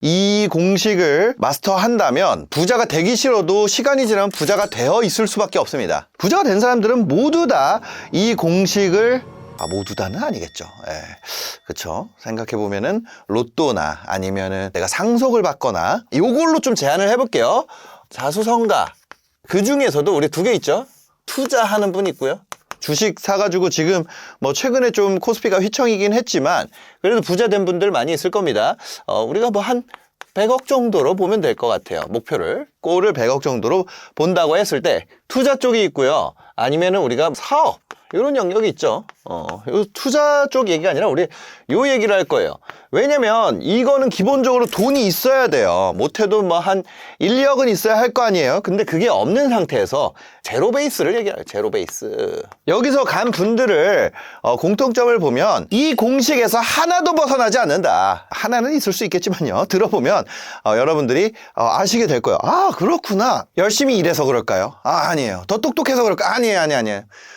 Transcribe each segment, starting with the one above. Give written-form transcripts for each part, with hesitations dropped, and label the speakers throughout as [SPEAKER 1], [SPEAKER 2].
[SPEAKER 1] 이 공식을 마스터한다면 부자가 되기 싫어도 시간이 지나면 부자가 되어 있을 수밖에 없습니다. 부자가 된 사람들은 모두 다 이 공식을 모두 다는 아니겠죠. 그쵸. 생각해보면은 로또나 아니면은 내가 상속을 받거나 요걸로 좀 제안을 해볼게요. 자수성가. 그 중에서도 우리 두 개 있죠. 투자하는 분 있고요. 주식 사가지고 지금 뭐 최근에 좀 코스피가 휘청이긴 했지만 그래도 부자 된 분들 많이 있을 겁니다. 우리가 뭐 한 100억 정도로 보면 될 것 같아요. 목표를. 골을 100억 정도로 본다고 했을 때 투자 쪽이 있고요. 아니면은 우리가 사업. 이런 영역이 있죠. 요 투자 쪽 얘기가 아니라 우리 요 얘기를 할 거예요. 왜냐면 이거는 기본적으로 돈이 있어야 돼요. 못해도 뭐 한 1, 2억은 있어야 할 거 아니에요. 근데 그게 없는 상태에서 제로 베이스를 얘기해요. 제로 베이스. 여기서 간 분들을 공통점을 보면 이 공식에서 하나도 벗어나지 않는다. 하나는 있을 수 있겠지만요. 들어보면 여러분들이 아시게 될 거예요. 아, 그렇구나. 열심히 일해서 그럴까요? 아니에요. 더 똑똑해서 그럴까? 아니에요.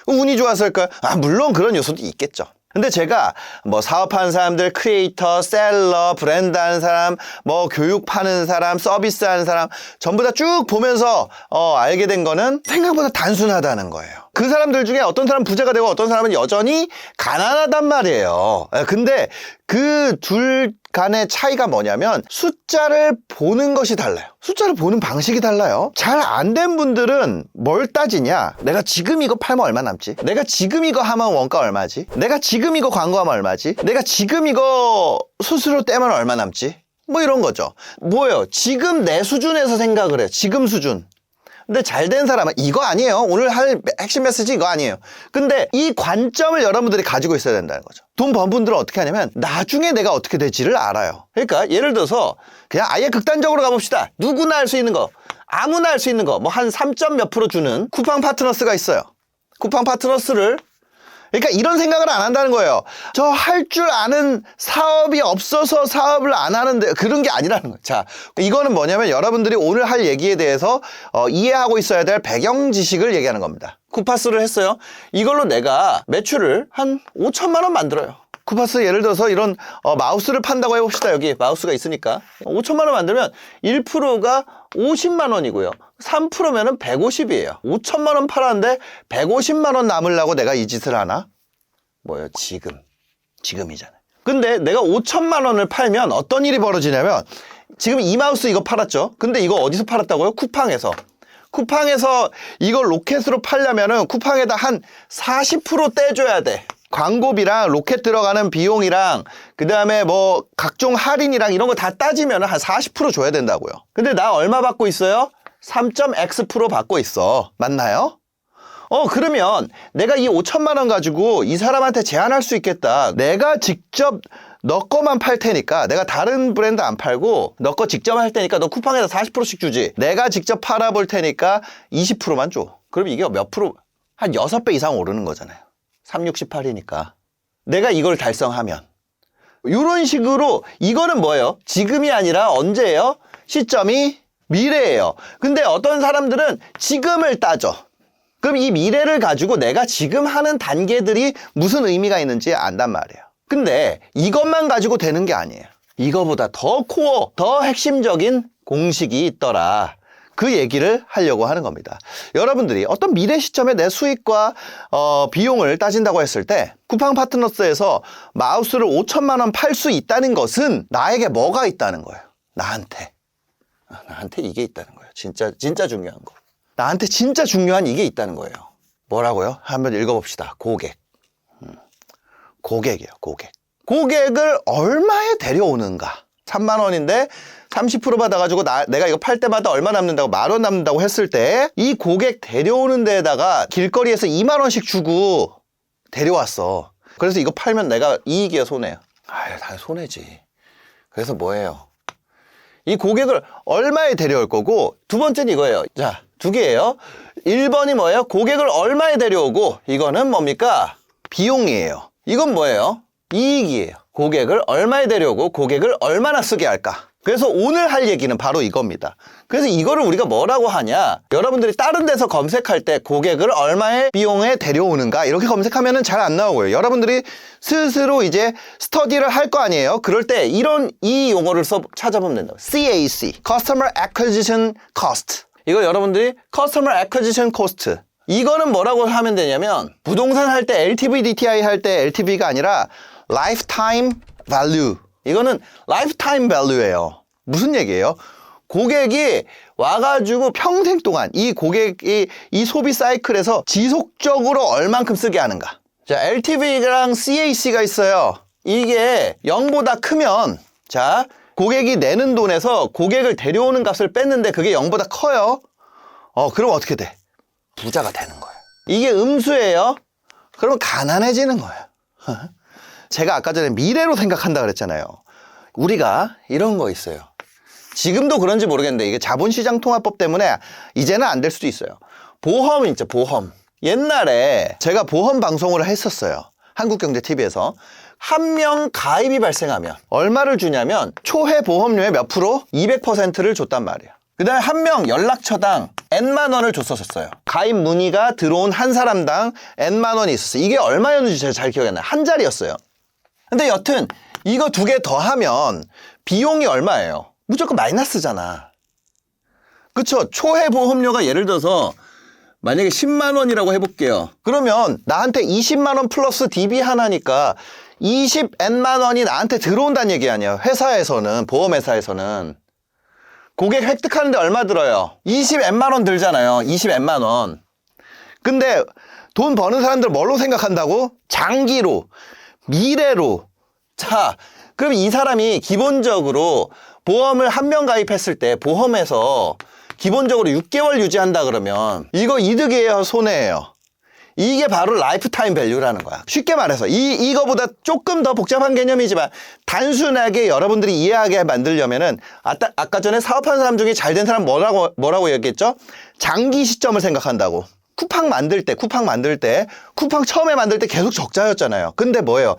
[SPEAKER 1] 운이 좋았을까요? 물론 그런 요소도 있겠죠. 근데 제가 뭐 사업하는 사람들, 크리에이터, 셀러, 브랜드 하는 사람, 뭐 교육 파는 사람, 서비스 하는 사람 전부 다 쭉 보면서 알게 된 거는 생각보다 단순하다는 거예요. 그 사람들 중에 어떤 사람은 부자가 되고 어떤 사람은 여전히 가난하단 말이에요. 근데 그 둘 간의 차이가 뭐냐면 숫자를 보는 것이 달라요. 숫자를 보는 방식이 달라요. 잘 안 된 분들은 뭘 따지냐? 내가 지금 이거 팔면 얼마 남지? 내가 지금 이거 하면 원가 얼마지? 내가 지금 이거 광고하면 얼마지? 내가 지금 이거 수수료 떼면 얼마 남지? 뭐 이런 거죠. 뭐예요? 지금 내 수준에서 생각을 해요. 지금 수준. 근데 잘 된 사람은 이거 아니에요. 오늘 할 핵심 메시지 이거 아니에요. 근데 이 관점을 여러분들이 가지고 있어야 된다는 거죠. 돈 번 분들은 어떻게 하냐면 나중에 내가 어떻게 될지를 알아요. 그러니까 예를 들어서 그냥 아예 극단적으로 가봅시다. 누구나 할 수 있는 거, 아무나 할 수 있는 거, 뭐 한 3점 몇 프로 주는 쿠팡 파트너스가 있어요. 쿠팡 파트너스를 그러니까 이런 생각을 안 한다는 거예요. 저 할 줄 아는 사업이 없어서 사업을 안 하는데 그런 게 아니라는 거예요. 자, 이거는 뭐냐면 여러분들이 오늘 할 얘기에 대해서 이해하고 있어야 될 배경 지식을 얘기하는 겁니다. 쿠파스를 했어요. 이걸로 내가 매출을 한 5천만 원 만들어요. 쿠파스 예를 들어서 이런 마우스를 판다고 해봅시다. 여기 마우스가 있으니까 5천만 원 만들면 1%가 50만 원이고요. 3%면은 150이에요. 5천만 원 팔았는데 150만 원 남으려고 내가 이 짓을 하나? 뭐예요? 지금이잖아요. 근데 내가 5천만 원을 팔면 어떤 일이 벌어지냐면 지금 이 마우스 이거 팔았죠? 근데 이거 어디서 팔았다고요? 쿠팡에서. 쿠팡에서 이걸 로켓으로 팔려면은 쿠팡에다 한 40% 떼줘야 돼. 광고비랑 로켓 들어가는 비용이랑 그 다음에 뭐 각종 할인이랑 이런 거 다 따지면 한 40% 줘야 된다고요. 근데 나 얼마 받고 있어요? 3.X% 받고 있어. 맞나요? 그러면 내가 이 5천만 원 가지고 이 사람한테 제안할 수 있겠다. 내가 직접 너 거만 팔 테니까 내가 다른 브랜드 안 팔고 너 거 직접 할 테니까 너 쿠팡에다 40%씩 주지. 내가 직접 팔아볼 테니까 20%만 줘. 그럼 이게 몇 프로? 한 6배 이상 오르는 거잖아요. 368이니까. 내가 이걸 달성하면. 이런 식으로 이거는 뭐예요? 지금이 아니라 언제예요? 시점이 미래예요. 근데 어떤 사람들은 지금을 따져. 그럼 이 미래를 가지고 내가 지금 하는 단계들이 무슨 의미가 있는지 안단 말이에요. 근데 이것만 가지고 되는 게 아니에요. 이거보다 더 코어, 더 핵심적인 공식이 있더라. 그 얘기를 하려고 하는 겁니다. 여러분들이 어떤 미래 시점에 내 수익과 비용을 따진다고 했을 때 쿠팡 파트너스에서 마우스를 5천만 원 팔 수 있다는 것은 나에게 뭐가 있다는 거예요? 나한테 이게 있다는 거예요. 진짜 중요한 거. 나한테 진짜 중요한 이게 있다는 거예요. 뭐라고요? 한번 읽어봅시다. 고객이에요. 고객을 얼마에 데려오는가? 3만 원인데 30% 받아가지고 내가 이거 팔 때마다 얼마 남는다고 10,000원 남는다고 했을 때 이 고객 데려오는 데에다가 길거리에서 2만 원씩 주고 데려왔어. 그래서 이거 팔면 내가 이익이야, 손해야? 다 손해지. 그래서 뭐예요? 이 고객을 얼마에 데려올 거고 두 번째는 이거예요. 자, 두 개예요. 1번이 뭐예요? 고객을 얼마에 데려오고 이거는 뭡니까? 비용이에요. 이건 뭐예요? 이익이에요. 고객을 얼마에 데려오고 고객을 얼마나 쓰게 할까? 그래서 오늘 할 얘기는 바로 이겁니다. 그래서 이거를 우리가 뭐라고 하냐, 여러분들이 다른 데서 검색할 때 고객을 얼마의 비용에 데려오는가 이렇게 검색하면 잘 안 나오고요. 여러분들이 스스로 이제 스터디를 할 거 아니에요. 그럴 때 이 용어를 찾아보면 된다. CAC, Customer Acquisition Cost. 이거 여러분들이 Customer Acquisition Cost, 이거는 뭐라고 하면 되냐면, 부동산 할 때 LTV, DTI 할 때 LTV가 아니라 Lifetime Value. 이거는 Lifetime Value예요. 무슨 얘기예요? 고객이 와가지고 평생 동안 이 고객이 이 소비 사이클에서 지속적으로 얼만큼 쓰게 하는가. 자, LTV랑 CAC가 있어요. 이게 0보다 크면, 자, 고객이 내는 돈에서 고객을 데려오는 값을 뺐는데 그게 0보다 커요. 그럼 어떻게 돼? 부자가 되는 거예요. 이게 음수예요. 그러면 가난해지는 거예요. 제가 아까 전에 미래로 생각한다 그랬잖아요. 우리가 이런 거 있어요. 지금도 그런지 모르겠는데 이게 자본시장 통합법 때문에 이제는 안 될 수도 있어요. 보험 있죠, 보험. 옛날에 제가 보험 방송을 했었어요. 한국경제TV에서. 한 명 가입이 발생하면 얼마를 주냐면 초회 보험료의 몇 프로? 200%를 줬단 말이에요. 그 다음에 한 명 연락처당 N만 원을 줬었어요. 가입 문의가 들어온 한 사람당 N만 원이 있었어요. 이게 얼마였는지 제가 잘 기억이 안 나요. 한 자리였어요. 근데 여튼 이거 두 개 더하면 비용이 얼마예요? 무조건 마이너스잖아. 그쵸? 초회 보험료가 예를 들어서 만약에 10만 원이라고 해볼게요. 그러면 나한테 20만 원 플러스 DB 하나니까 20N만 원이 나한테 들어온다는 얘기 아니에요. 회사에서는, 보험회사에서는. 고객 획득하는데 얼마 들어요? 20N만 원 들잖아요. 20N만 원. 근데 돈 버는 사람들 뭘로 생각한다고? 장기로, 미래로. 자, 그럼 이 사람이 기본적으로 보험을 한 명 가입했을 때 보험에서 기본적으로 6개월 유지한다 그러면 이거 이득이에요, 손해예요? 이게 바로 라이프타임 밸류라는 거야. 쉽게 말해서 이거보다 조금 더 복잡한 개념이지만 단순하게 여러분들이 이해하게 만들려면은 아까 전에 사업하는 사람 중에 잘 된 사람 뭐라고 얘기했죠? 장기 시점을 생각한다고. 쿠팡 처음에 만들 때 계속 적자였잖아요. 근데 뭐예요?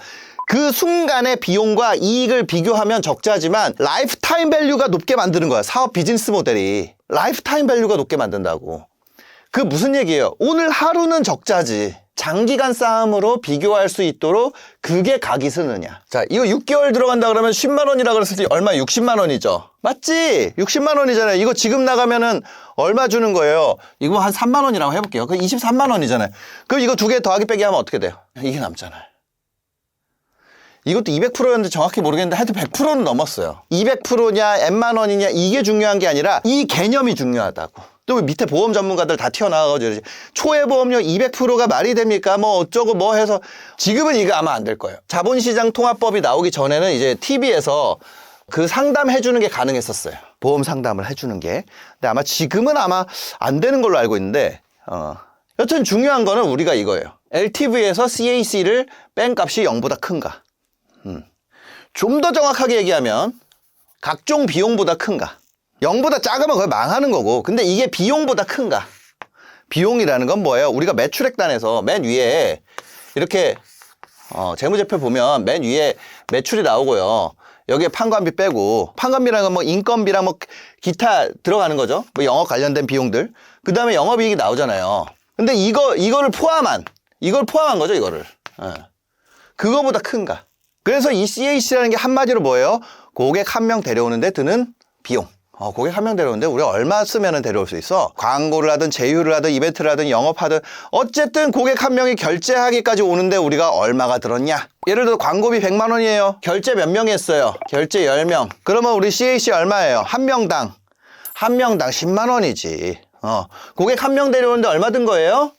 [SPEAKER 1] 그 순간의 비용과 이익을 비교하면 적자지만 라이프타임 밸류가 높게 만드는 거야. 사업 비즈니스 모델이 라이프타임 밸류가 높게 만든다고. 그 무슨 얘기예요? 오늘 하루는 적자지. 장기간 싸움으로 비교할 수 있도록 그게 각이 쓰느냐. 자, 이거 6개월 들어간다 그러면 10만 원이라 그랬을 때 얼마? 60만 원이죠. 맞지? 60만 원이잖아요. 이거 지금 나가면은 얼마 주는 거예요? 이거 한 3만 원이라고 해볼게요. 그 23만 원이잖아요. 그럼 이거 두 개 더하기 빼기 하면 어떻게 돼요? 이게 남잖아요. 이것도 200%였는데 정확히 모르겠는데 하여튼 100%는 넘었어요. 200%냐 N만 원이냐 이게 중요한 게 아니라 이 개념이 중요하다고. 또 밑에 보험 전문가들 다 튀어나와가지고 초회 보험료 200%가 말이 됩니까? 뭐 어쩌고 뭐 해서 지금은 이거 아마 안 될 거예요. 자본시장 통합법이 나오기 전에는 이제 TV에서 그 상담해주는 게 가능했었어요. 보험 상담을 해주는 게. 근데 아마 지금은 아마 안 되는 걸로 알고 있는데 여튼 중요한 거는 우리가 이거예요. LTV에서 CAC를 뺀 값이 0보다 큰가. 좀 더 정확하게 얘기하면 각종 비용보다 큰가. 0보다 작으면 거의 망하는 거고, 근데 이게 비용보다 큰가. 비용이라는 건 뭐예요? 우리가 매출액단에서 맨 위에 이렇게 재무제표 보면 맨 위에 매출이 나오고요. 여기에 판관비 빼고, 판관비라는 건 뭐 인건비랑 뭐 기타 들어가는 거죠. 뭐 영업 관련된 비용들. 그 다음에 영업이익이 나오잖아요. 근데 이걸 포함한 거죠, 이거를. 그거보다 큰가. 그래서 이 CAC라는 게 한마디로 뭐예요? 고객 한 명 데려오는데 드는 비용. 고객 한 명 데려오는데 우리가 얼마 쓰면 데려올 수 있어? 광고를 하든 제휴를 하든 이벤트를 하든 영업하든 어쨌든 고객 한 명이 결제하기까지 오는데 우리가 얼마가 들었냐? 예를 들어 광고비 100만 원이에요. 결제 몇 명이 했어요? 결제 10명. 그러면 우리 CAC 얼마예요? 한 명당 10만 원이지. 고객 한 명 데려오는데 얼마 든 거예요?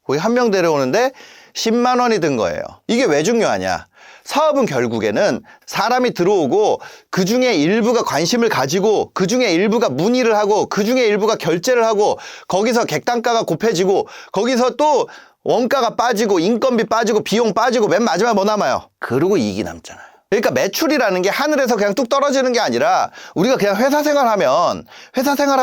[SPEAKER 1] 고객 한 명 데려오는데 10만 원이 든 거예요. 이게 왜 중요하냐? 사업은 결국에는 사람이 들어오고 그 중에 일부가 관심을 가지고 그 중에 일부가 문의를 하고 그 중에 일부가 결제를 하고 거기서 객단가가 곱해지고 거기서 또 원가가 빠지고 인건비 빠지고 비용 빠지고 맨 마지막에 뭐 남아요? 그러고 이익이 남잖아요. 그러니까 매출이라는 게 하늘에서 그냥 뚝 떨어지는 게 아니라 우리가 그냥 회사 생활하면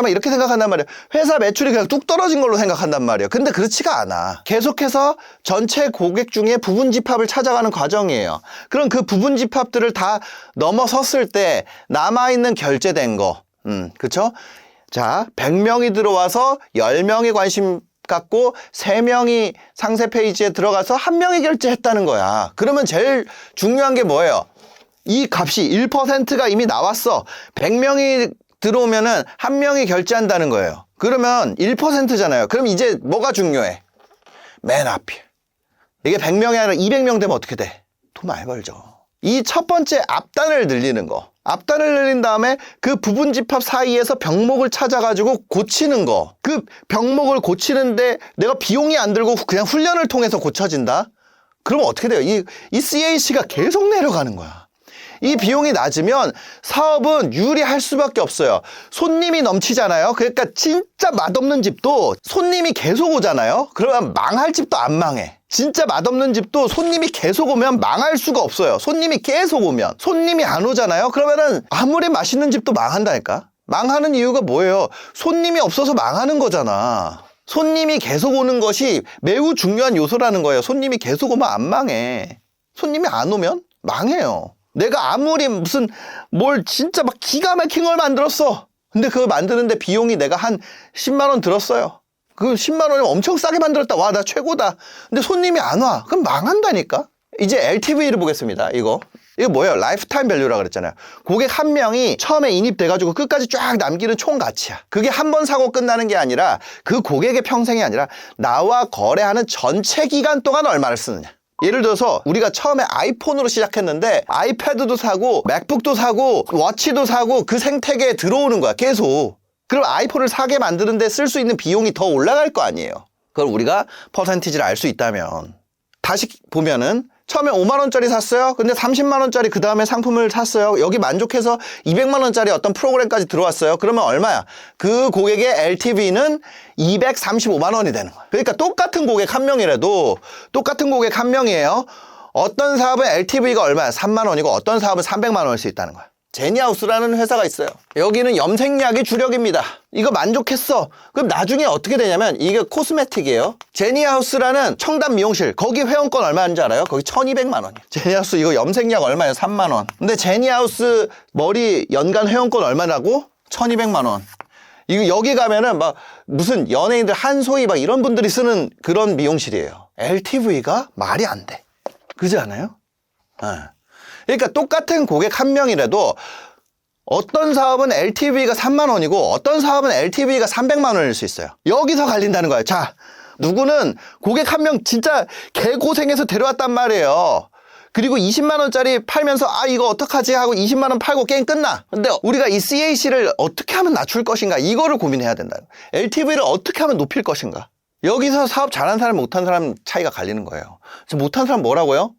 [SPEAKER 1] 이렇게 생각한단 말이에요. 회사 매출이 그냥 뚝 떨어진 걸로 생각한단 말이에요. 근데 그렇지가 않아. 계속해서 전체 고객 중에 부분 집합을 찾아가는 과정이에요. 그럼 그 부분 집합들을 다 넘어섰을 때 남아있는 결제된 거, 그쵸? 자, 100명이 들어와서 10명이 관심 갖고 3명이 상세 페이지에 들어가서 1명이 결제했다는 거야. 그러면 제일 중요한 게 뭐예요? 이 값이 1%가 이미 나왔어. 100명이 들어오면은 1명이 결제한다는 거예요. 그러면 1%잖아요. 그럼 이제 뭐가 중요해? 맨 앞에. 이게 100명이 아니라 200명 되면 어떻게 돼? 돈 많이 벌죠. 이 첫 번째 앞단을 늘리는 거. 앞단을 늘린 다음에 그 부분 집합 사이에서 병목을 찾아가지고 고치는 거. 그 병목을 고치는데 내가 비용이 안 들고 그냥 훈련을 통해서 고쳐진다? 그러면 어떻게 돼요? 이 CAC가 계속 내려가는 거야. 이 비용이 낮으면 사업은 유리할 수밖에 없어요. 손님이 넘치잖아요. 그러니까 진짜 맛없는 집도 손님이 계속 오잖아요. 그러면 망할 집도 안 망해. 진짜 맛없는 집도 손님이 계속 오면 망할 수가 없어요. 손님이 계속 오면. 손님이 안 오잖아요. 그러면은 아무리 맛있는 집도 망한다니까. 망하는 이유가 뭐예요? 손님이 없어서 망하는 거잖아. 손님이 계속 오는 것이 매우 중요한 요소라는 거예요. 손님이 계속 오면 안 망해. 손님이 안 오면 망해요. 내가 아무리 무슨 뭘 진짜 막 기가 막힌 걸 만들었어. 근데 그걸 만드는데 비용이 내가 한 10만 원 들었어요. 그 10만 원이면 엄청 싸게 만들었다. 와, 나 최고다. 근데 손님이 안 와. 그럼 망한다니까. 이제 LTV를 보겠습니다. 이거 뭐예요? 라이프타임 밸류라 그랬잖아요. 고객 한 명이 처음에 인입돼가지고 끝까지 쫙 남기는 총 가치야. 그게 한 번 사고 끝나는 게 아니라 그 고객의 평생이 아니라 나와 거래하는 전체 기간 동안 얼마를 쓰느냐. 예를 들어서 우리가 처음에 아이폰으로 시작했는데 아이패드도 사고 맥북도 사고 워치도 사고 그 생태계에 들어오는 거야. 계속. 그럼 아이폰을 사게 만드는데 쓸 수 있는 비용이 더 올라갈 거 아니에요. 그걸 우리가 퍼센티지를 알 수 있다면 다시 보면은 처음에 5만 원짜리 샀어요. 근데 30만 원짜리 그 다음에 상품을 샀어요. 여기 만족해서 200만 원짜리 어떤 프로그램까지 들어왔어요. 그러면 얼마야? 그 고객의 LTV는 235만 원이 되는 거야. 그러니까 똑같은 고객 한 명이라도 똑같은 고객 한 명이에요. 어떤 사업은 LTV가 얼마야? 3만 원이고 어떤 사업은 300만 원일 수 있다는 거야. 제니하우스라는 회사가 있어요. 여기는 염색약이 주력입니다. 이거 만족했어. 그럼 나중에 어떻게 되냐면 이게 코스메틱이에요. 제니하우스라는 청담 미용실 거기 회원권 얼마인지 알아요? 거기 1200만 원이에요. 제니하우스 이거 염색약 얼마예요? 3만 원. 근데 제니하우스 머리 연간 회원권 얼마라고? 1200만 원. 이거 여기 가면은 막 무슨 연예인들 한소희 막 이런 분들이 쓰는 그런 미용실이에요. LTV가 말이 안 돼. 그렇지 않아요? 그러니까 똑같은 고객 한 명이라도 어떤 사업은 LTV가 3만 원이고 어떤 사업은 LTV가 300만 원일 수 있어요. 여기서 갈린다는 거예요. 자, 누구는 고객 한 명 진짜 개고생해서 데려왔단 말이에요. 그리고 20만 원짜리 팔면서 이거 어떡하지 하고 20만 원 팔고 게임 끝나. 근데 우리가 이 CAC를 어떻게 하면 낮출 것인가 이거를 고민해야 된다는 거예요. LTV를 어떻게 하면 높일 것인가. 여기서 사업 잘하는 사람 못한 사람 차이가 갈리는 거예요. 못한 사람 뭐라고요?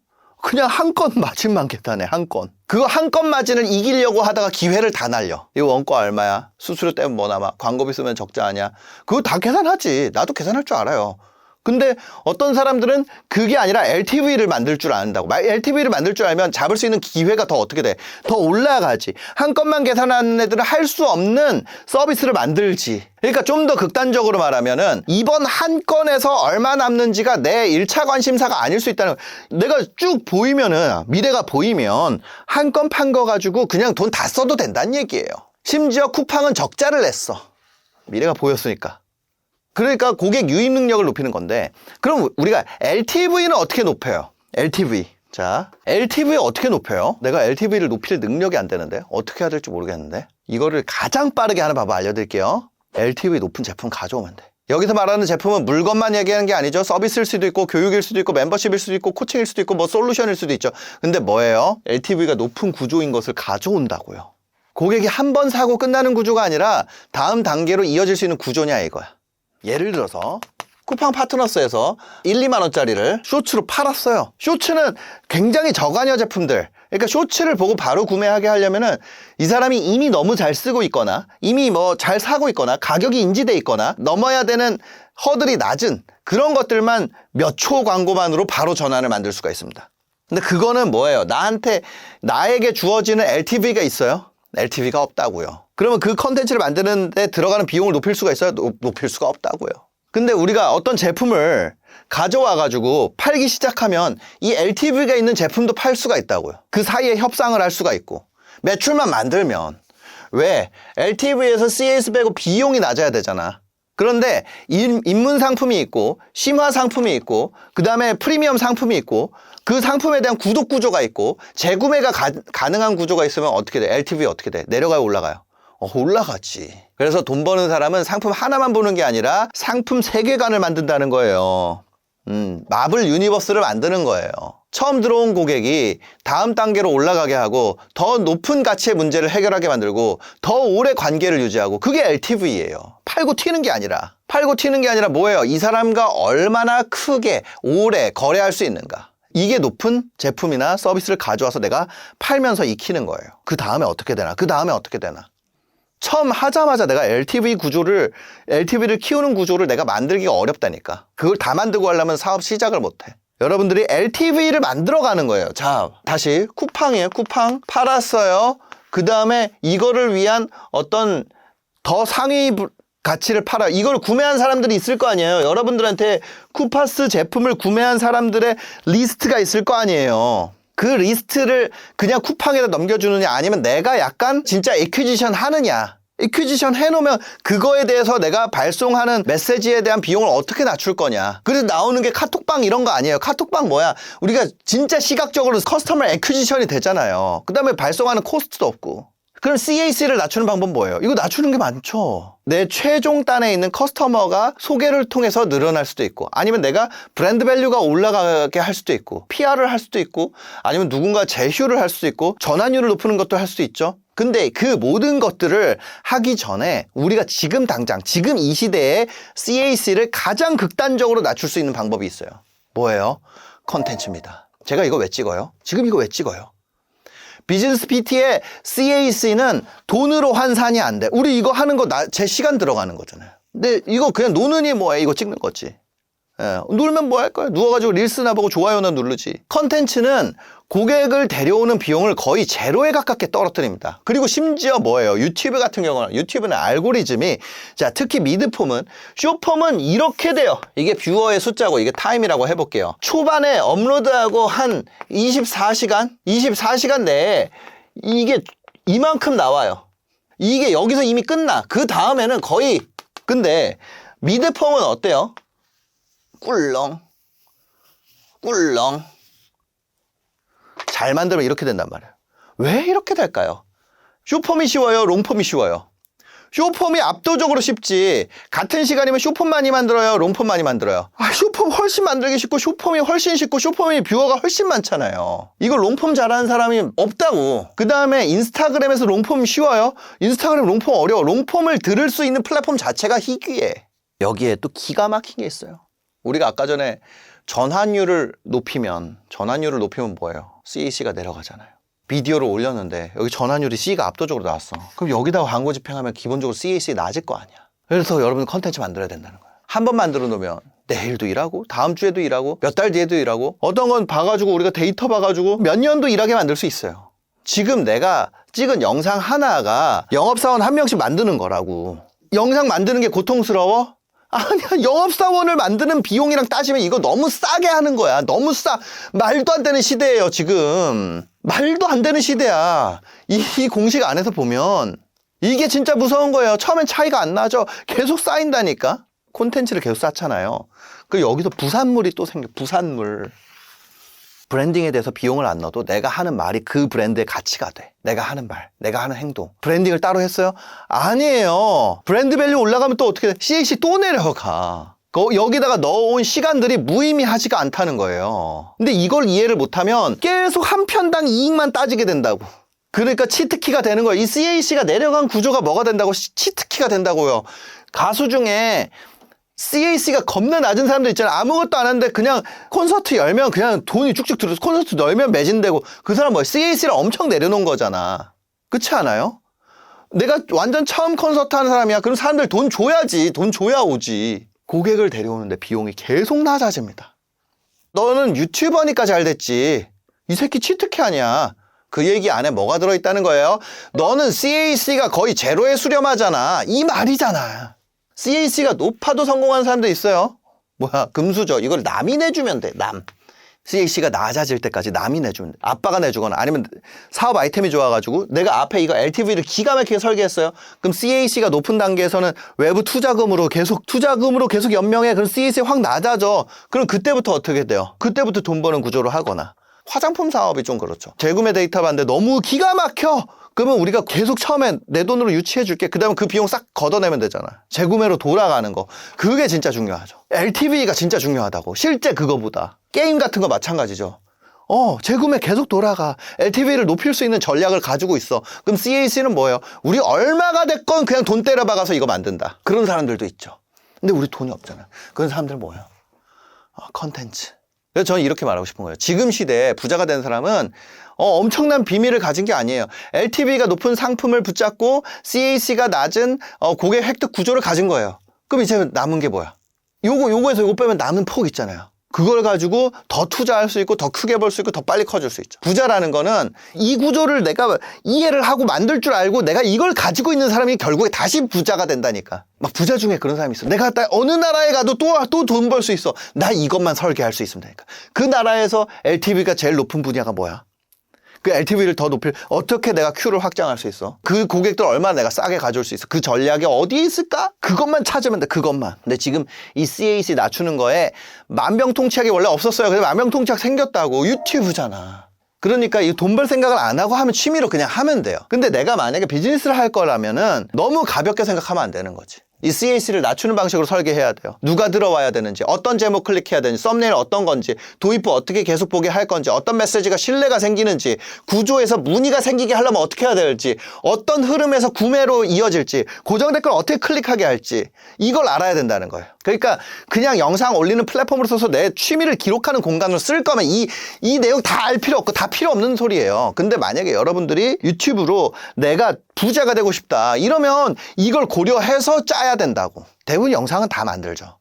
[SPEAKER 1] 그냥 한 건 마진만 계산해. 한 건. 그거 한 건 마진을 이기려고 하다가 기회를 다 날려. 이거 원가 얼마야? 수수료 때문에 뭐 남아? 광고비 쓰면 적자 아니야? 그거 다 계산하지. 나도 계산할 줄 알아요. 근데 어떤 사람들은 그게 아니라 LTV를 만들 줄 안다고. LTV를 만들 줄 알면 잡을 수 있는 기회가 더 어떻게 돼? 더 올라가지. 한 건만 계산하는 애들은 할 수 없는 서비스를 만들지. 그러니까 좀 더 극단적으로 말하면은 이번 한 건에서 얼마 남는지가 내 1차 관심사가 아닐 수 있다는 거야. 내가 쭉 보이면은 미래가 보이면 한 건 판 거 가지고 그냥 돈 다 써도 된다는 얘기예요. 심지어 쿠팡은 적자를 냈어. 미래가 보였으니까. 그러니까 고객 유입 능력을 높이는 건데 그럼 우리가 LTV는 어떻게 높여요? LTV. 자, LTV 어떻게 높여요? 내가 LTV를 높일 능력이 안 되는데 어떻게 해야 될지 모르겠는데 이거를 가장 빠르게 하는 방법 알려드릴게요. LTV 높은 제품 가져오면 돼. 여기서 말하는 제품은 물건만 얘기하는 게 아니죠. 서비스일 수도 있고 교육일 수도 있고 멤버십일 수도 있고 코칭일 수도 있고 뭐 솔루션일 수도 있죠. 근데 뭐예요? LTV가 높은 구조인 것을 가져온다고요. 고객이 한 번 사고 끝나는 구조가 아니라 다음 단계로 이어질 수 있는 구조냐 이거야. 예를 들어서 쿠팡 파트너스에서 1, 2만 원짜리를 쇼츠로 팔았어요. 쇼츠는 굉장히 저가녀 제품들. 그러니까 쇼츠를 보고 바로 구매하게 하려면은 이 사람이 이미 너무 잘 쓰고 있거나 이미 뭐 잘 사고 있거나 가격이 인지돼 있거나 넘어야 되는 허들이 낮은 그런 것들만 몇 초 광고만으로 바로 전환을 만들 수가 있습니다. 근데 그거는 뭐예요? 나에게 주어지는 LTV가 있어요? LTV가 없다고요. 그러면 그 컨텐츠를 만드는데 들어가는 비용을 높일 수가 있어요? 높일 수가 없다고요. 근데 우리가 어떤 제품을 가져와가지고 팔기 시작하면 이 LTV가 있는 제품도 팔 수가 있다고요. 그 사이에 협상을 할 수가 있고. 매출만 만들면. 왜? LTV에서 CS 빼고 비용이 낮아야 되잖아. 그런데 입문 상품이 있고 심화 상품이 있고 그 다음에 프리미엄 상품이 있고 그 상품에 대한 구독 구조가 있고 재구매가 가능한 구조가 있으면 어떻게 돼? LTV 어떻게 돼? 내려가요? 올라가요? 올라가지. 그래서 돈 버는 사람은 상품 하나만 보는 게 아니라 상품 세계관을 만든다는 거예요. 마블 유니버스를 만드는 거예요. 처음 들어온 고객이 다음 단계로 올라가게 하고 더 높은 가치의 문제를 해결하게 만들고 더 오래 관계를 유지하고 그게 LTV예요. 팔고 튀는 게 아니라 뭐예요? 이 사람과 얼마나 크게 오래 거래할 수 있는가. 이게 높은 제품이나 서비스를 가져와서 내가 팔면서 익히는 거예요. 그 다음에 어떻게 되나? 처음 하자마자 내가 LTV를 키우는 구조를 내가 만들기가 어렵다니까. 그걸 다 만들고 하려면 사업 시작을 못해. 여러분들이 LTV를 만들어가는 거예요. 자, 다시 쿠팡이에요. 쿠팡 팔았어요. 그 다음에 이거를 위한 어떤 더 상위 가치를 팔아. 이걸 구매한 사람들이 있을 거 아니에요. 여러분들한테 쿠파스 제품을 구매한 사람들의 리스트가 있을 거 아니에요. 그 리스트를 그냥 쿠팡에다 넘겨주느냐 아니면 내가 약간 진짜 에퀴지션 하느냐. 에퀴지션 해놓으면 그거에 대해서 내가 발송하는 메시지에 대한 비용을 어떻게 낮출 거냐. 그래서 나오는 게 카톡방 이런 거 아니에요. 카톡방 뭐야? 우리가 진짜 시각적으로 커스터머 에퀴지션이 되잖아요. 그 다음에 발송하는 코스트도 없고. 그럼 CAC를 낮추는 방법은 뭐예요? 이거 낮추는 게 많죠. 내 최종 단에 있는 커스터머가 소개를 통해서 늘어날 수도 있고 아니면 내가 브랜드 밸류가 올라가게 할 수도 있고 PR을 할 수도 있고 아니면 누군가 제휴를 할 수도 있고 전환율을 높이는 것도 할 수도 있죠. 근데 그 모든 것들을 하기 전에 우리가 지금 이 시대에 CAC를 가장 극단적으로 낮출 수 있는 방법이 있어요. 뭐예요? 컨텐츠입니다. 제가 이거 왜 찍어요? 지금 이거 왜 찍어요? 비즈니스 PT의 CAC는 돈으로 환산이 안 돼. 우리 이거 하는 거 제 시간 들어가는 거잖아요. 근데 이거 그냥 노느니 뭐해? 이거 찍는 거지. 놀면 뭐 할 거야? 누워가지고 릴스나 보고 좋아요나 누르지. 컨텐츠는 고객을 데려오는 비용을 거의 제로에 가깝게 떨어뜨립니다. 그리고 심지어 뭐예요? 유튜브 같은 경우는 유튜브는 알고리즘이 자 특히 미드폼은 숏폼은 이렇게 돼요. 이게 뷰어의 숫자고 이게 타임이라고 해볼게요. 초반에 업로드하고 한 24시간 내에 이게 이만큼 나와요. 이게 여기서 이미 끝나. 그 다음에는 거의 근데 미드폼은 어때요? 꿀렁 잘 만들면 이렇게 된단 말이에요. 왜 이렇게 될까요? 숏폼이 쉬워요? 롱폼이 쉬워요? 숏폼이 압도적으로 쉽지. 같은 시간이면 숏폼 많이 만들어요? 롱폼 많이 만들어요? 숏폼 훨씬 만들기 쉽고 숏폼이 훨씬 쉽고 숏폼이 뷰어가 훨씬 많잖아요. 이거 롱폼 잘하는 사람이 없다고. 그 다음에 인스타그램에서 롱폼 쉬워요? 인스타그램 롱폼 어려워. 롱폼을 들을 수 있는 플랫폼 자체가 희귀해. 여기에 또 기가 막힌 게 있어요. 우리가 아까 전에 전환율을 높이면 뭐예요? CAC가 내려가잖아요. 비디오를 올렸는데 여기 전환율이 C가 압도적으로 나왔어. 그럼 여기다가 광고 집행하면 기본적으로 CAC 낮을 거 아니야. 그래서 여러분 컨텐츠 만들어야 된다는 거야. 한 번 만들어 놓으면 내일도 일하고 다음 주에도 일하고 몇 달 뒤에도 일하고 어떤 건 봐가지고 우리가 데이터 봐가지고 몇 년도 일하게 만들 수 있어요. 지금 내가 찍은 영상 하나가 영업사원 한 명씩 만드는 거라고. 영상 만드는 게 고통스러워? 아니야. 영업사원을 만드는 비용이랑 따지면 이거 너무 싸게 하는 거야. 너무 싸. 말도 안 되는 시대예요 지금. 말도 안 되는 시대야. 이 공식 안에서 보면 이게 진짜 무서운 거예요. 처음엔 차이가 안 나죠. 계속 쌓인다니까. 콘텐츠를 계속 쌓잖아요. 그 여기서 부산물이 또 생겨. 부산물. 브랜딩에 대해서 비용을 안 넣어도 내가 하는 말이 그 브랜드의 가치가 돼. 내가 하는 말, 내가 하는 행동. 브랜딩을 따로 했어요? 아니에요. 브랜드 밸류 올라가면 또 어떻게 돼? CAC 또 내려가. 여기다가 넣어온 시간들이 무의미하지가 않다는 거예요. 근데 이걸 이해를 못하면 계속 한 편당 이익만 따지게 된다고. 그러니까 치트키가 되는 거예요. 이 CAC가 내려간 구조가 뭐가 된다고? 치트키가 된다고요. 가수 중에 CAC가 겁나 낮은 사람들 있잖아. 아무것도 안 하는데 그냥 콘서트 열면 그냥 돈이 쭉쭉 들어서 콘서트 열면 매진되고 그 사람 뭐야? CAC를 엄청 내려놓은 거잖아. 그렇지 않아요? 내가 완전 처음 콘서트 하는 사람이야. 그럼 사람들 돈 줘야지. 돈 줘야 오지. 고객을 데려오는데 비용이 계속 낮아집니다. 너는 유튜버니까 잘 됐지. 이 새끼 치트키 아니야. 그 얘기 안에 뭐가 들어있다는 거예요? 너는 CAC가 거의 제로에 수렴하잖아. 이 말이잖아. CAC가 높아도 성공한 사람도 있어요. 뭐야, 금수저. 이걸 남이 내주면 돼, 남. CAC가 낮아질 때까지 남이 내주면 돼. 아빠가 내주거나 아니면 사업 아이템이 좋아가지고 내가 앞에 이거 LTV를 기가 막히게 설계했어요. 그럼 CAC가 높은 단계에서는 외부 투자금으로 계속 연명해. 그럼 CAC 확 낮아져. 그럼 그때부터 어떻게 돼요? 그때부터 돈 버는 구조로 하거나. 화장품 사업이 좀 그렇죠. 재구매 데이터 봤는데 너무 기가 막혀. 그러면 우리가 계속 처음에 내 돈으로 유치해 줄게. 그 다음에 그 비용 싹 걷어내면 되잖아. 재구매로 돌아가는 거. 그게 진짜 중요하죠. LTV가 진짜 중요하다고. 실제 그거보다. 게임 같은 거 마찬가지죠. 재구매 계속 돌아가. LTV를 높일 수 있는 전략을 가지고 있어. 그럼 CAC는 뭐예요? 우리 얼마가 됐건 그냥 돈 때려 박아서 이거 만든다. 그런 사람들도 있죠. 근데 우리 돈이 없잖아. 그런 사람들 뭐예요? 컨텐츠. 그래서 저는 이렇게 말하고 싶은 거예요. 지금 시대에 부자가 된 사람은 엄청난 비밀을 가진 게 아니에요. LTV가 높은 상품을 붙잡고 CAC가 낮은 고객 획득 구조를 가진 거예요. 그럼 이제 남은 게 뭐야? 요거에서 요거 빼면 남은 폭 있잖아요. 그걸 가지고 더 투자할 수 있고 더 크게 벌 수 있고 더 빨리 커질 수 있죠. 부자라는 거는 이 구조를 내가 이해를 하고 만들 줄 알고 내가 이걸 가지고 있는 사람이 결국에 다시 부자가 된다니까. 막 부자 중에 그런 사람이 있어. 내가 어느 나라에 가도 또 돈 벌 수 있어. 나 이것만 설계할 수 있으면 되니까. 그 나라에서 LTV가 제일 높은 분야가 뭐야? 그 LTV를 더 높일 어떻게 내가 큐를 확장할 수 있어? 그 고객들 얼마나 내가 싸게 가져올 수 있어? 그 전략이 어디에 있을까? 그것만 찾으면 돼. 그것만. 근데 지금 이 CAC 낮추는 거에 만병통치약이 원래 없었어요. 근데 만병통치약 생겼다고. 유튜브잖아. 그러니까 이 돈 벌 생각을 안 하고 하면 취미로 그냥 하면 돼요. 근데 내가 만약에 비즈니스를 할 거라면은 너무 가볍게 생각하면 안 되는 거지. 이 CAC를 낮추는 방식으로 설계해야 돼요. 누가 들어와야 되는지, 어떤 제목 클릭해야 되는지, 썸네일 어떤 건지, 도입부 어떻게 계속 보게 할 건지, 어떤 메시지가 신뢰가 생기는지, 구조에서 문의가 생기게 하려면 어떻게 해야 될지, 어떤 흐름에서 구매로 이어질지, 고정 댓글 어떻게 클릭하게 할지, 이걸 알아야 된다는 거예요. 그러니까 그냥 영상 올리는 플랫폼으로 써서 내 취미를 기록하는 공간으로 쓸 거면 이 내용 다 알 필요 없고 다 필요 없는 소리예요. 근데 만약에 여러분들이 유튜브로 내가 부자가 되고 싶다 이러면 이걸 고려해서 짜야 된다고. 대부분 영상은 다 만들죠.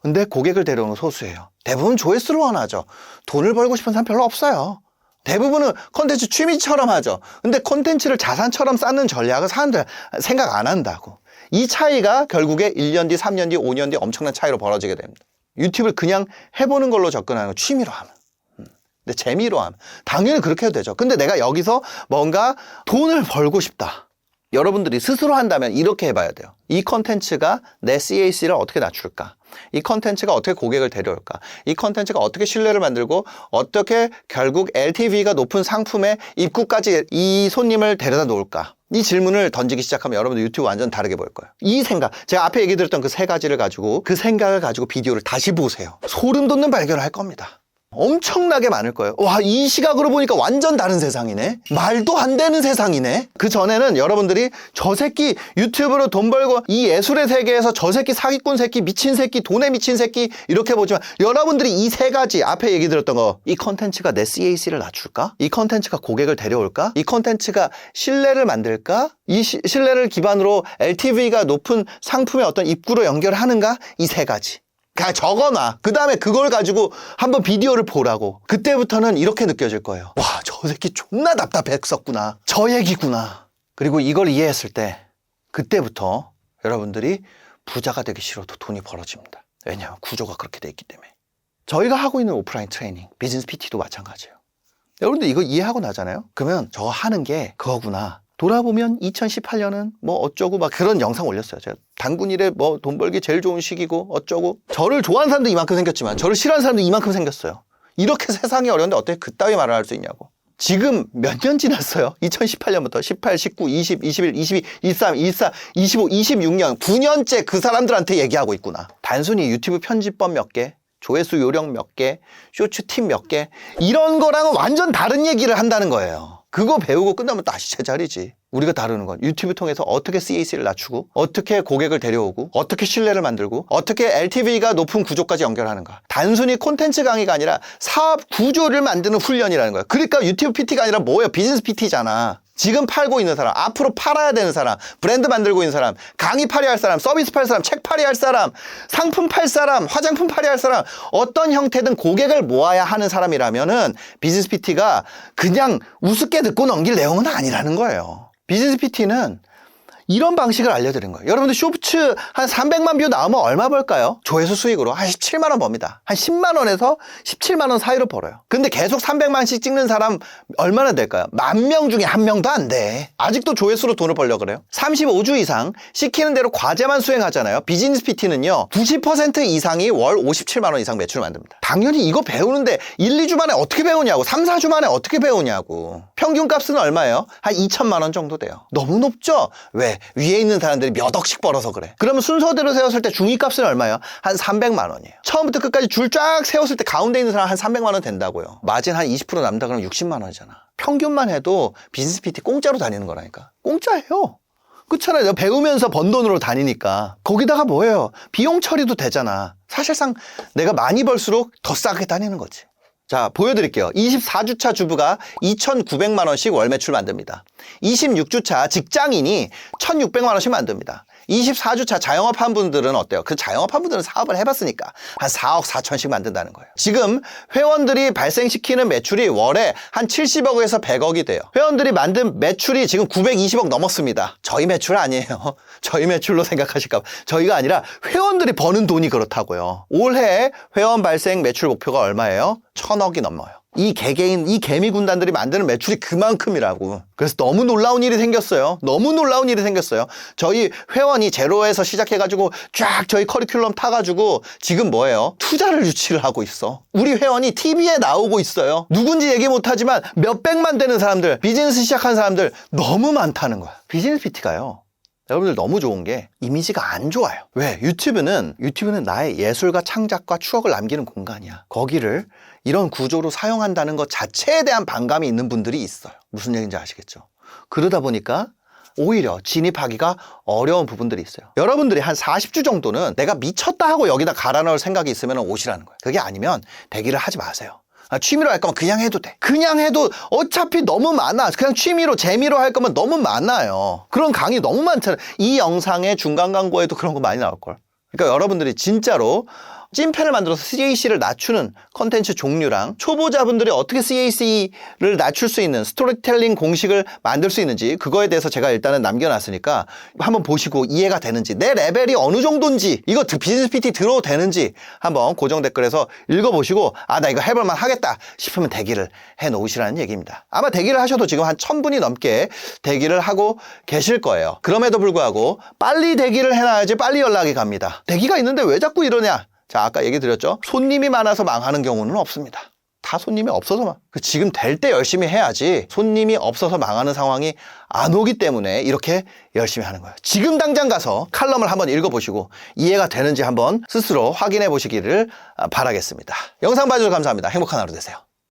[SPEAKER 1] 근데 고객을 데려오는 소수예요. 대부분 조회수를 원하죠. 돈을 벌고 싶은 사람 별로 없어요. 대부분은 콘텐츠 취미처럼 하죠. 근데 콘텐츠를 자산처럼 쌓는 전략을 사람들 생각 안 한다고. 이 차이가 결국에 1년 뒤, 3년 뒤, 5년 뒤 엄청난 차이로 벌어지게 됩니다. 유튜브를 그냥 해보는 걸로 접근하는 거 취미로 하면. 근데 재미로 하면. 당연히 그렇게 해도 되죠. 근데 내가 여기서 뭔가 돈을 벌고 싶다. 여러분들이 스스로 한다면 이렇게 해봐야 돼요. 이 컨텐츠가 내 CAC를 어떻게 낮출까? 이 컨텐츠가 어떻게 고객을 데려올까? 이 컨텐츠가 어떻게 신뢰를 만들고 어떻게 결국 LTV가 높은 상품의 입구까지 이 손님을 데려다 놓을까? 이 질문을 던지기 시작하면 여러분들 유튜브 완전 다르게 보일 거예요. 이 생각, 제가 앞에 얘기 드렸던 그 세 가지를 가지고 그 생각을 가지고 비디오를 다시 보세요. 소름 돋는 발견을 할 겁니다. 엄청나게 많을 거예요. 와, 이 시각으로 보니까 완전 다른 세상이네. 말도 안 되는 세상이네. 그 전에는 여러분들이 저 새끼 유튜브로 돈 벌고 이 예술의 세계에서 저 새끼 사기꾼 새끼 미친 새끼 돈에 미친 새끼 이렇게 보지만 여러분들이 이 세 가지 앞에 얘기 드렸던 거, 이 컨텐츠가 내 CAC를 낮출까? 이 컨텐츠가 고객을 데려올까? 이 컨텐츠가 신뢰를 만들까? 이 신뢰를 기반으로 LTV가 높은 상품의 어떤 입구로 연결하는가? 이 세 가지. 그냥 적어놔. 그 다음에 그걸 가지고 한번 비디오를 보라고. 그때부터는 이렇게 느껴질 거예요. 와, 저 새끼 존나 답답했었구나. 저 얘기구나. 그리고 이걸 이해했을 때 그때부터 여러분들이 부자가 되기 싫어도 돈이 벌어집니다. 왜냐하면 구조가 그렇게 돼 있기 때문에. 저희가 하고 있는 오프라인 트레이닝, 비즈니스 PT도 마찬가지예요. 여러분들 이거 이해하고 나잖아요? 그러면 저 하는 게 그거구나. 돌아보면 2018년은 뭐 어쩌고 막 그런 영상 올렸어요. 제가 단군일에 뭐 돈 벌기 제일 좋은 시기고 어쩌고. 저를 좋아하는 사람도 이만큼 생겼지만 저를 싫어하는 사람도 이만큼 생겼어요. 이렇게 세상이 어려운데 어떻게 그따위 말을 할 수 있냐고. 지금 몇 년 지났어요? 2018년부터 18, 19, 20, 21, 22, 23, 24, 25, 26년 9년째 그 사람들한테 얘기하고 있구나. 단순히 유튜브 편집법 몇 개, 조회수 요령 몇 개, 쇼츠 팁 몇 개 이런 거랑은 완전 다른 얘기를 한다는 거예요. 그거 배우고 끝나면 다시 제자리지. 우리가 다루는 건 유튜브 통해서 어떻게 CAC를 낮추고 어떻게 고객을 데려오고 어떻게 신뢰를 만들고 어떻게 LTV가 높은 구조까지 연결하는가. 단순히 콘텐츠 강의가 아니라 사업 구조를 만드는 훈련이라는 거예요. 그러니까 유튜브 PT가 아니라 뭐예요? 비즈니스 PT잖아. 지금 팔고 있는 사람, 앞으로 팔아야 되는 사람, 브랜드 만들고 있는 사람, 강의 팔이 할 사람, 서비스 팔 사람, 책 팔이 할 사람, 상품 팔 사람, 화장품 팔이 할 사람, 어떤 형태든 고객을 모아야 하는 사람이라면은 비즈니스 PT가 그냥 우습게 듣고 넘길 내용은 아니라는 거예요. 비즈니스 PT는 이런 방식을 알려드린 거예요. 여러분들 쇼츠 한 300만 뷰 나오면 얼마 벌까요? 조회수 수익으로 한 17만 원 법니다. 한 10만 원에서 17만 원 사이로 벌어요. 근데 계속 300만씩 찍는 사람 얼마나 될까요? 10,000명 중에 1명도 안 돼. 아직도 조회수로 돈을 벌려고 그래요? 35주 이상 시키는 대로 과제만 수행하잖아요. 비즈니스 PT는요 90% 이상이 월 57만 원 이상 매출을 만듭니다. 당연히 이거 배우는데 1, 2주 만에 어떻게 배우냐고, 3, 4주 만에 어떻게 배우냐고. 평균 값은 얼마예요? 한 2천만 원 정도 돼요. 너무 높죠? 왜? 위에 있는 사람들이 몇 억씩 벌어서 그래. 그러면 순서대로 세웠을 때 중위값은 얼마예요? 한 300만 원이에요. 처음부터 끝까지 줄 쫙 세웠을 때 가운데 있는 사람 한 300만 원 된다고요. 마진 한 20% 남다 그러면 60만 원이잖아. 평균만 해도 비즈니스 PT 공짜로 다니는 거라니까. 공짜예요. 그렇잖아요. 내가 배우면서 번 돈으로 다니니까. 거기다가 뭐예요? 비용 처리도 되잖아. 사실상 내가 많이 벌수록 더 싸게 다니는 거지. 자, 보여드릴게요. 24주차 주부가 2,900만 원씩 월 매출 만듭니다. 26주차 직장인이 1,600만 원씩 만듭니다. 24주차 자영업한 분들은 어때요? 그 자영업한 분들은 사업을 해봤으니까 한 4억 4천씩 만든다는 거예요. 지금 회원들이 발생시키는 매출이 월에 한 70억에서 100억이 돼요. 회원들이 만든 매출이 지금 920억 넘었습니다. 저희 매출 아니에요. 저희 매출로 생각하실까 봐. 저희가 아니라 회원들이 버는 돈이 그렇다고요. 올해 회원 발생 매출 목표가 얼마예요? 1,000억이 넘어요. 이 개개인, 이 개미 군단들이 만드는 매출이 그만큼이라고. 그래서 너무 놀라운 일이 생겼어요. 너무 놀라운 일이 생겼어요. 저희 회원이 제로에서 시작해가지고 쫙 저희 커리큘럼 타가지고 지금 뭐예요? 투자를 유치를 하고 있어. 우리 회원이 TV에 나오고 있어요. 누군지 얘기 못하지만 몇백만 되는 사람들, 비즈니스 시작한 사람들 너무 많다는 거야. 비즈니스 PT가요. 여러분들 너무 좋은 게 이미지가 안 좋아요. 왜? 유튜브는 나의 예술과 창작과 추억을 남기는 공간이야. 거기를 이런 구조로 사용한다는 것 자체에 대한 반감이 있는 분들이 있어요. 무슨 얘기인지 아시겠죠? 그러다 보니까 오히려 진입하기가 어려운 부분들이 있어요. 여러분들이 한 40주 정도는 내가 미쳤다 하고 여기다 갈아 넣을 생각이 있으면 오시라는 거예요. 그게 아니면 대기를 하지 마세요. 취미로 할 거면 그냥 해도 돼. 그냥 해도 어차피 너무 많아. 그냥 취미로 재미로 할 거면 너무 많아요. 그런 강의 너무 많잖아요. 이 영상의 중간 광고에도 그런 거 많이 나올걸. 그러니까 여러분들이 진짜로 찐팬을 만들어서 CAC를 낮추는 컨텐츠 종류랑 초보자분들이 어떻게 CAC를 낮출 수 있는 스토리텔링 공식을 만들 수 있는지 그거에 대해서 제가 일단은 남겨놨으니까 한번 보시고 이해가 되는지, 내 레벨이 어느 정도인지, 이거 비즈니스 PT 들어도 되는지 한번 고정 댓글에서 읽어보시고 나 이거 해볼만 하겠다 싶으면 대기를 해놓으시라는 얘기입니다. 아마 대기를 하셔도 지금 한 1,000분이 넘게 대기를 하고 계실 거예요. 그럼에도 불구하고 빨리 대기를 해놔야지 빨리 연락이 갑니다. 대기가 있는데 왜 자꾸 이러냐? 자, 아까 얘기 드렸죠? 손님이 많아서 망하는 경우는 없습니다. 다 손님이 없어서만. 지금 될 때 열심히 해야지 손님이 없어서 망하는 상황이 안 오기 때문에 이렇게 열심히 하는 거예요. 지금 당장 가서 칼럼을 한번 읽어보시고 이해가 되는지 한번 스스로 확인해 보시기를 바라겠습니다. 영상 봐주셔서 감사합니다. 행복한 하루 되세요.